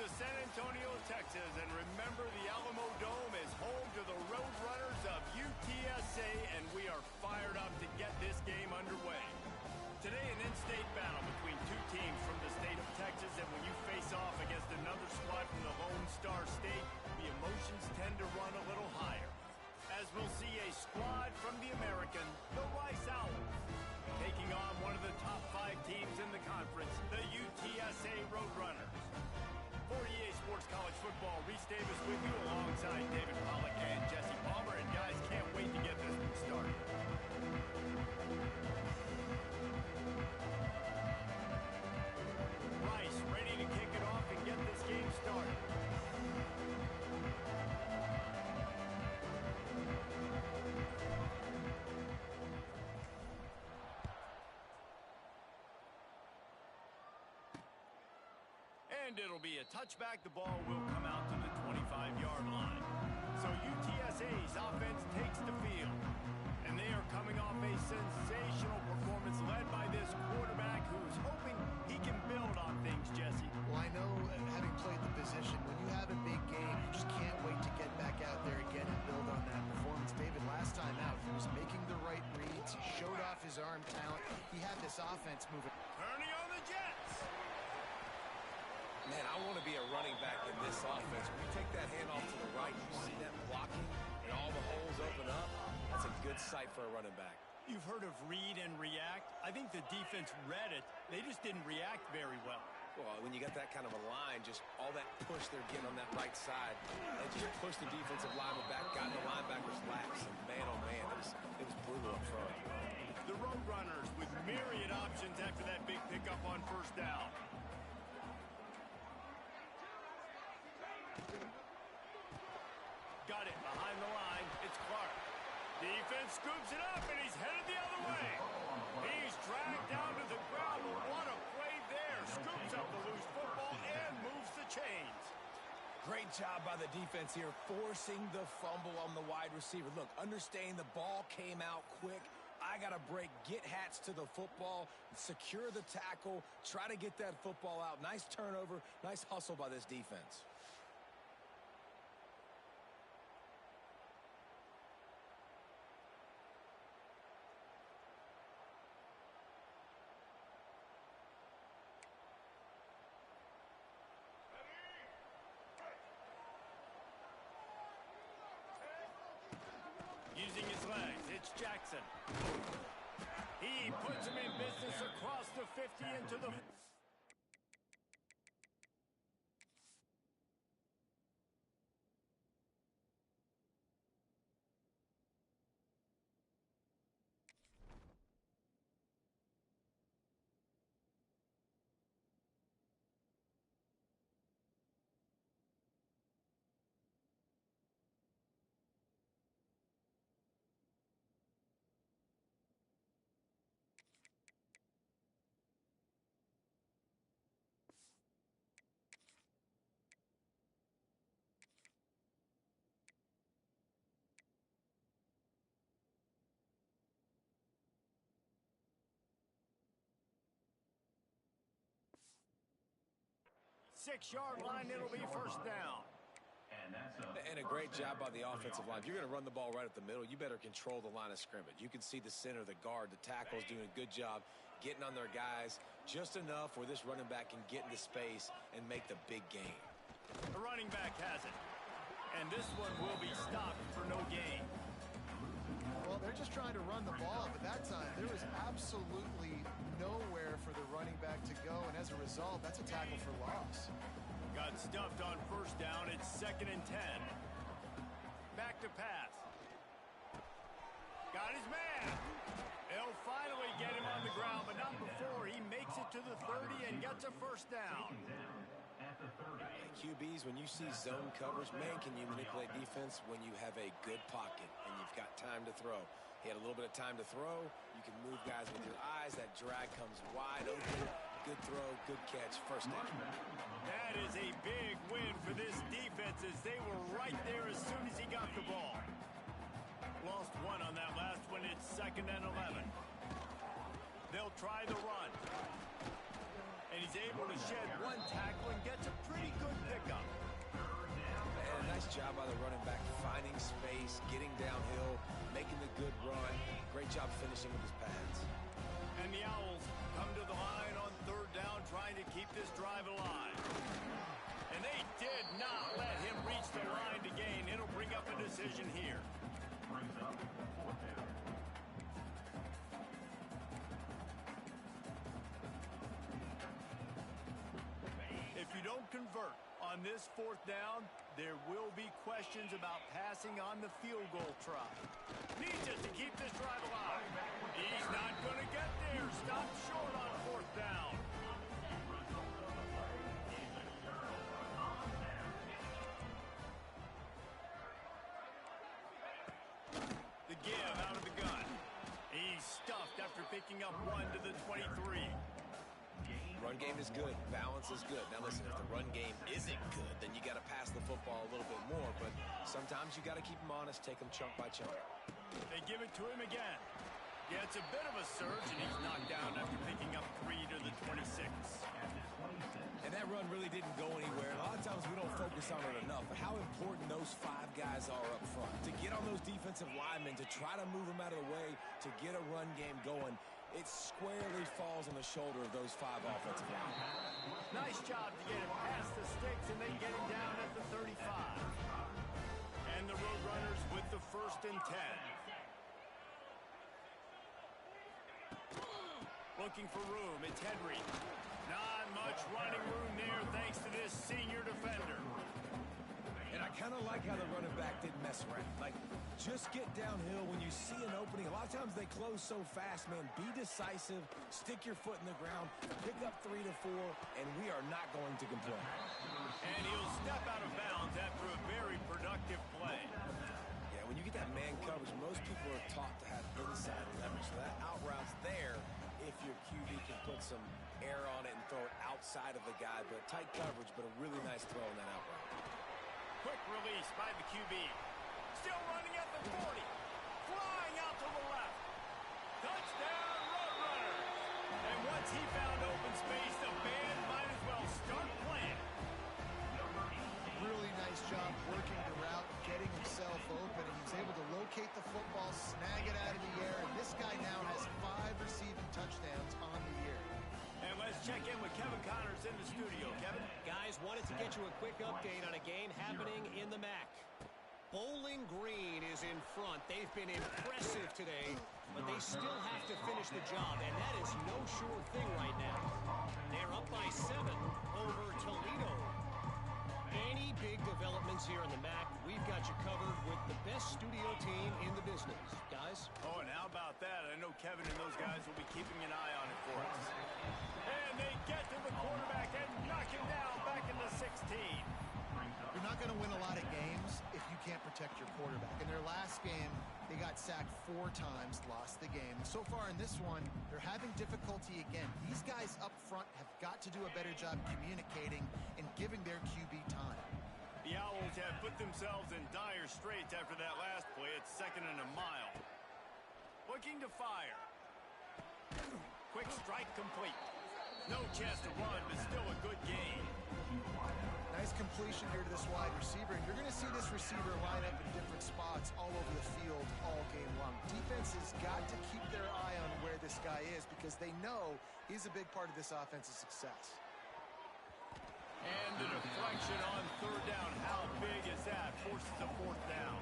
to San Antonio, Texas, and remember the Alamo Dome is home to the Roadrunners of UTSA, and we are fired up to get this game underway. Today, an in-state battle between two teams from the state of Texas, and when you face off against another squad from the Lone Star State, the emotions tend to run a little higher. As we'll see a squad from the American, the Rice Owls, taking on one of the top 5 teams in the conference, the UTSA Roadrunners. For EA Sports College Football, Reese Davis with you alongside David Pollack and Jesse Palmer. And guys, can't wait to get this one started. Rice ready to kick it off and get this game started. And it'll be a touchback. The ball will come out to the 25-yard line. So UTSA's offense takes the field. And they are coming off a sensational performance led by this quarterback who's hoping he can build on things, Jesse. Well, I know, having played the position, when you have a big game, you just can't wait to get back out there again and build on that performance. David, last time out, he was making the right reads. He showed off his arm talent. He had this offense moving. Turning on the Jets. Man, I want to be a running back in this offense. When you take that handoff to the right, you see that blocking and all the holes open up. That's a good sight for a running back. You've heard of read and react. I think the defense read it. They just didn't react very well. Well, when you got that kind of a line, just all that push they're getting on that right side, they just pushed the defensive lineman back, got in the linebacker's laps. And man, oh man, it was brutal up front. The Roadrunners with myriad options after that big pickup on first down. Got it behind the line. It's Clark. Defense scoops it up, and he's headed the other way. He's dragged down to the ground. What a play there. Scoops up the loose football and moves the chains. Great job by the defense here, forcing the fumble on the wide receiver. Look, understanding the ball came out quick. I got to break, get hats to the football, secure the tackle, try to get that football out. Nice turnover, nice hustle by this defense. Using his legs, it's Jackson. He puts him in business across the 50 into the... Six-yard line, it'll be first down. And a great job by the offensive line. If you're going to run the ball right at the middle, you better control the line of scrimmage. You can see the center, the guard, the tackles doing a good job getting on their guys just enough where this running back can get into space and make the big game. The running back has it. And this one will be stopped for no gain. Well, they're just trying to run the ball, but that time there was absolutely nowhere for the running back to go, and as a result, that's a tackle for loss. Got stuffed on first down. It's 2nd and 10. Back to pass. Got his man. They'll finally get him on the ground, but not before he makes it to the 30 and gets a first down. QBs, when you see zone coverage, man, can you manipulate defense when you have a good pocket and you've got time to throw. He had a little bit of time to throw. You can move guys with your eyes. That drag comes wide open. Good throw, good catch, first down. That is a big win for this defense as they were right there as soon as he got the ball. Lost one on that last one. It's 2nd and 11. They'll try the run. And he's able to shed one tackle and gets a pretty good pick job by the running back, finding space, getting downhill, making the good run. Great job finishing with his pads. And the Owls come to the line on third down, trying to keep this drive alive. And they did not let him reach the line to gain. It'll bring up a decision here. If you don't convert on this fourth down, there will be questions about passing on the field goal try. Needs it to keep this drive alive. He's not going to get there. Stopped short on fourth down. The give out of the gun. He's stuffed after picking up one to the 23. Run game is good. Balance is good. Now listen, if the run game isn't good, then you got to pass the football a little bit more. But sometimes you got to keep them honest, take them chunk by chunk. They give it to him again. Yeah, it's a bit of a surge, and he's knocked down after picking up 3 to the 26. And that run really didn't go anywhere. A lot of times we don't focus on it enough, but how important those 5 guys are up front. To get on those defensive linemen, to try to move them out of the way, to get a run game going, it squarely falls on the shoulder of those 5 offensive linemen. Nice job to get him past the sticks and then get him down at the 35. And the Roadrunners with the 1st and 10. Looking for room, it's Henry. Not much running room there thanks to this senior defender. And I kind of like how the running back didn't mess around. Like, just get downhill when you see an opening. A lot of times they close so fast, man. Be decisive, stick your foot in the ground, pick up 3 to 4, and we are not going to complain. And he'll step out of bounds after a very productive play. Yeah, when you get that man coverage, most people are taught to have inside leverage. So that out route's there if your QB can put some air on it and throw it outside of the guy. But tight coverage, but a really nice throw in that out route. Quick release by the QB. Still running at the 40. Flying out to the left. Touchdown, Roadrunners. And once he found open space, the band might as well start playing. Really nice job working the route, getting himself open. He was able to locate the football, snag it out of the air, and this guy now has 5 receiving touchdowns on the year. And let's check in with Kevin Connors in the studio. Kevin? Guys, wanted to get you a quick update on a game happening in the MAC. Bowling Green is in front. They've been impressive today, but they still have to finish the job, and that is no sure thing right now. They're up by 7 over Toledo. Any big developments here in the MAC, we've got you covered with the best studio team in the business. Guys? Oh, and how about that? I know Kevin and those guys will be keeping an eye on it for us. And they get to the quarterback and knock him down back in the 16. You're not going to win a lot of games if you can't protect your quarterback. In their last game, they got sacked 4 times, lost the game. So far in this one, they're having difficulty again. These guys up front have got to do a better job communicating and giving their QB time. The Owls have put themselves in dire straits after that last play. It's 2nd and a mile. Looking to fire. Quick strike complete. No chance to run, but still a good game. Nice completion here to this wide receiver, and you're going to see this receiver line up in different spots all over the field all game long. Defense has got to keep their eye on where this guy is because they know he's a big part of this offense's success. And the deflection on 3rd down. How big is that? Forces a 4th down.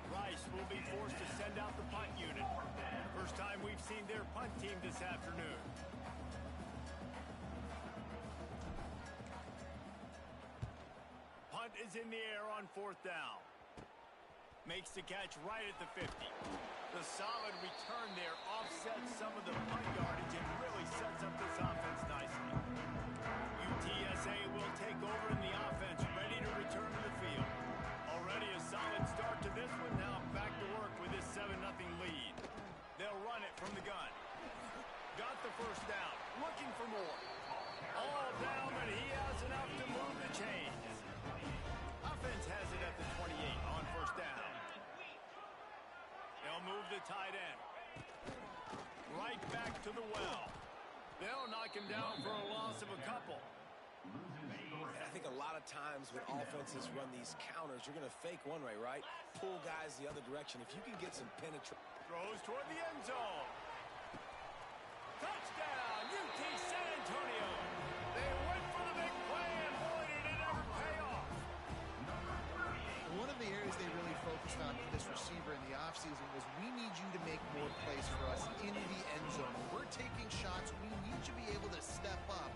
Rice will be forced to send out the punt unit. First time we've seen their punt team this afternoon. Punt is in the air on 4th down. Makes the catch right at the 50. The solid return there offsets some of the punt yardage and really sets up this offense nicely. UTSA will take over in the offense, ready to return to the field. Already a solid start to this one. Now back to work with this 7-0 lead. They'll run it from the gun. Got the 1st down. Looking for more. All down, but he has enough to move the chains. Offense has it at the 28 on 1st down. They'll move the tight end. Right back to the well. They'll knock him down for a loss of a couple. And I think a lot lot of times when offenses run these counters, you're going to fake one way, right? Pull guys the other direction. If you can get some penetration. Throws toward the end zone. Touchdown, UT San Antonio. They went for the big play, and boy, did it ever pay off. One of the areas they really focused on for this receiver in the offseason was we need you to make more plays for us in the end zone. When we're taking shots, we need you to be able to step up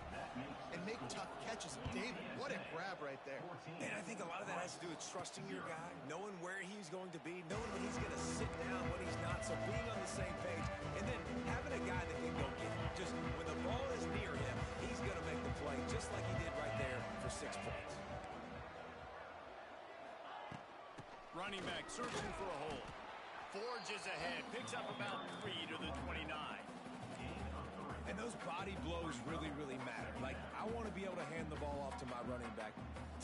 and make tough catches. David, what a grab right there. And I think a lot of that has to do with trusting your guy, knowing where he's going to be, knowing when he's going to sit down, when he's not, so being on the same page, and then having a guy that can go get it. Just when the ball is near him, he's going to make the play, just like he did right there for 6 points. Running back searching for a hole. Forges ahead, picks up about 3 to the 29. And those body blows really, really matter. Like, I want to be able to hand the ball off to my running back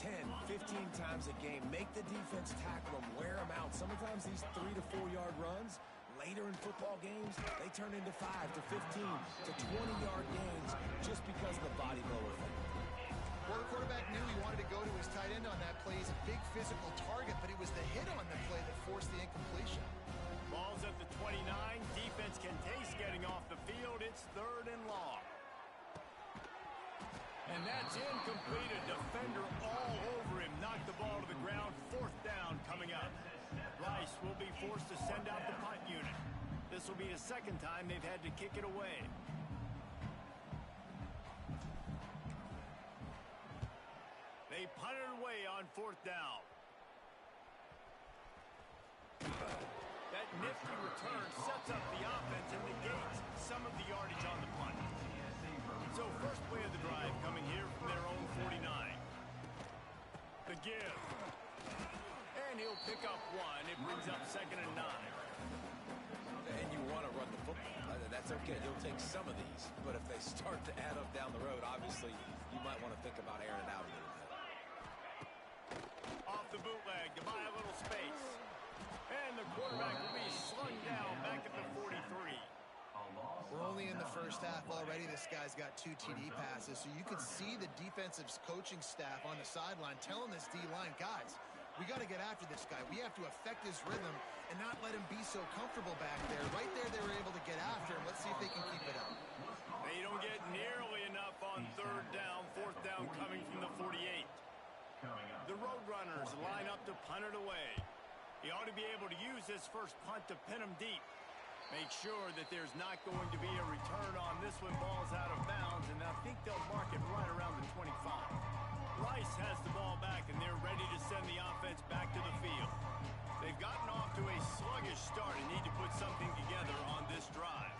10, 15 times a game. Make the defense tackle them, wear them out. Sometimes these 3 to 4 yard runs, later in football games, they turn into 5 to 15 to 20-yard gains just because of the body blow effect. Well, the quarterback knew he wanted to go to his tight end on that play. He's a big physical target, but it was the hit on the play that forced the incompletion. Ball's at the 29. Defense can taste getting off the field. It's 3rd and long. And that's incomplete. A defender all over him. Knocked the ball to the ground. 4th down coming up. Rice will be forced to send out the punt unit. This will be the 2nd time they've had to kick it away. They punted away on 4th down. That nifty return sets up the offense and negates some of the yardage on the punt. So first play of the drive coming here from their own 49. The give. And he'll pick up 1. It brings up 2nd and 9. And you want to run the football. That's okay. You'll take some of these. But if they start to add up down the road, obviously, you might want to think about airing it out a little bit. Off the bootleg to buy a little space. And the quarterback will be slung down back at the 43. We're only in the first half already. This guy's got 2 TD passes, so you could see the defensive coaching staff on the sideline telling this D-line, guys, we got to get after this guy. We have to affect his rhythm and not let him be so comfortable back there. Right there, they were able to get after him. Let's see if they can keep it up. They don't get nearly enough on 3rd down. 4th down coming from the 48. The Roadrunners line up to punt it away. He ought to be able to use this first punt to pin him deep. Make sure that there's not going to be a return on this when ball's out of bounds, and I think they'll mark it right around the 25. Rice has the ball back, and they're ready to send the offense back to the field. They've gotten off to a sluggish start and need to put something together on this drive.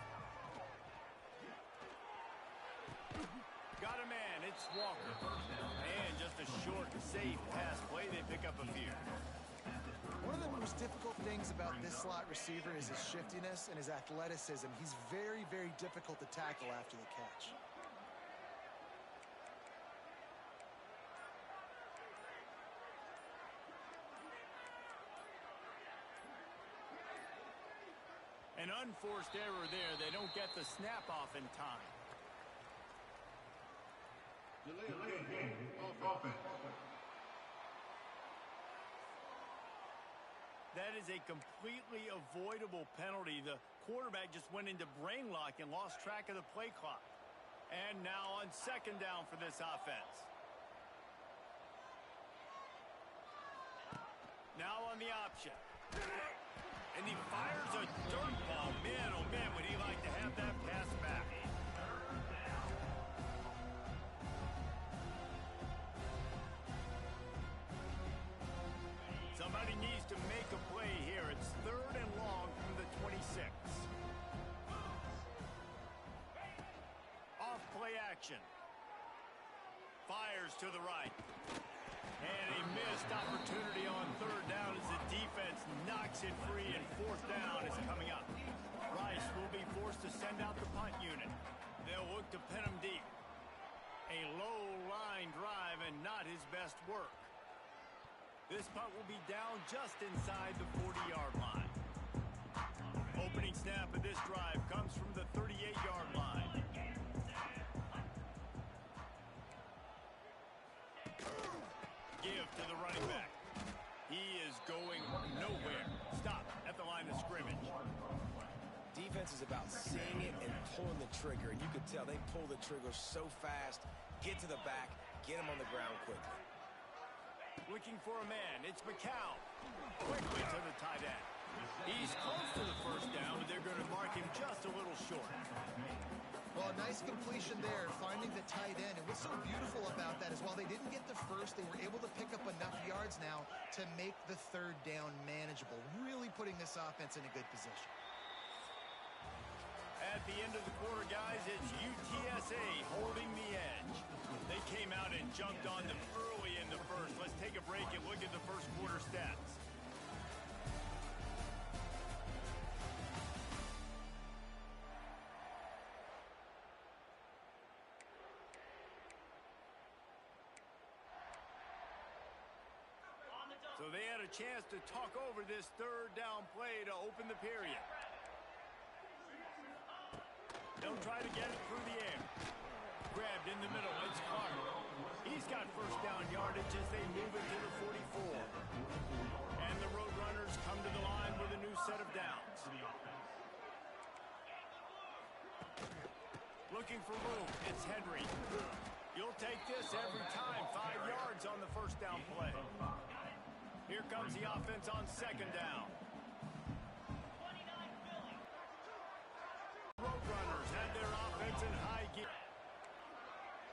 Got a man, it's Walker. And just a short, safe pass play, they pick up a few. One of the most difficult things about this slot receiver is his shiftiness and his athleticism. He's very, very difficult to tackle after the catch. An unforced error there. They don't get the snap off in time. That is a completely avoidable penalty. The quarterback just went into brain lock and lost track of the play clock. And now on 2nd down for this offense. Now on the option. And he fires a dirt ball. Man, oh man, would he like to have that pass back. Somebody needs to make a play here. It's 3rd and long from the 26. Off play action. Fires to the right. And a missed opportunity on 3rd down as the defense knocks it free, and 4th down is coming up. Rice will be forced to send out the punt unit. They'll look to pin him deep. A low line drive and not his best work. This punt will be down just inside the 40-yard line. Opening snap of this drive comes from the 38-yard line. give to the running back. He is going nowhere. Stop at the line of scrimmage. Defense is about seeing it and pulling the trigger, and you can tell they pull the trigger so fast, get to the back, get him on the ground quickly. Looking for a man. It's McCown. Quickly to the tight end. He's close to the first down, but they're going to mark him just a little short. Well, a nice completion there, finding the tight end. And what's so beautiful about that is while they didn't get the first, they were able to pick up enough yards now to make the third down manageable, really putting this offense in a good position. At the end of the quarter, guys, it's UTSA holding the edge. They came out and jumped on them early in the first. Let's take a break and look at the first quarter stats. So they had a chance to talk over this third down play to open the period. They'll try to get it through the air. Grabbed in the middle. It's Clark. He's got first down yardage as they move it to the 44. And the Roadrunners come to the line with a new set of downs. Looking for room. It's Henry. You'll take this every time. 5 yards on the first down play. Here comes the offense on second down.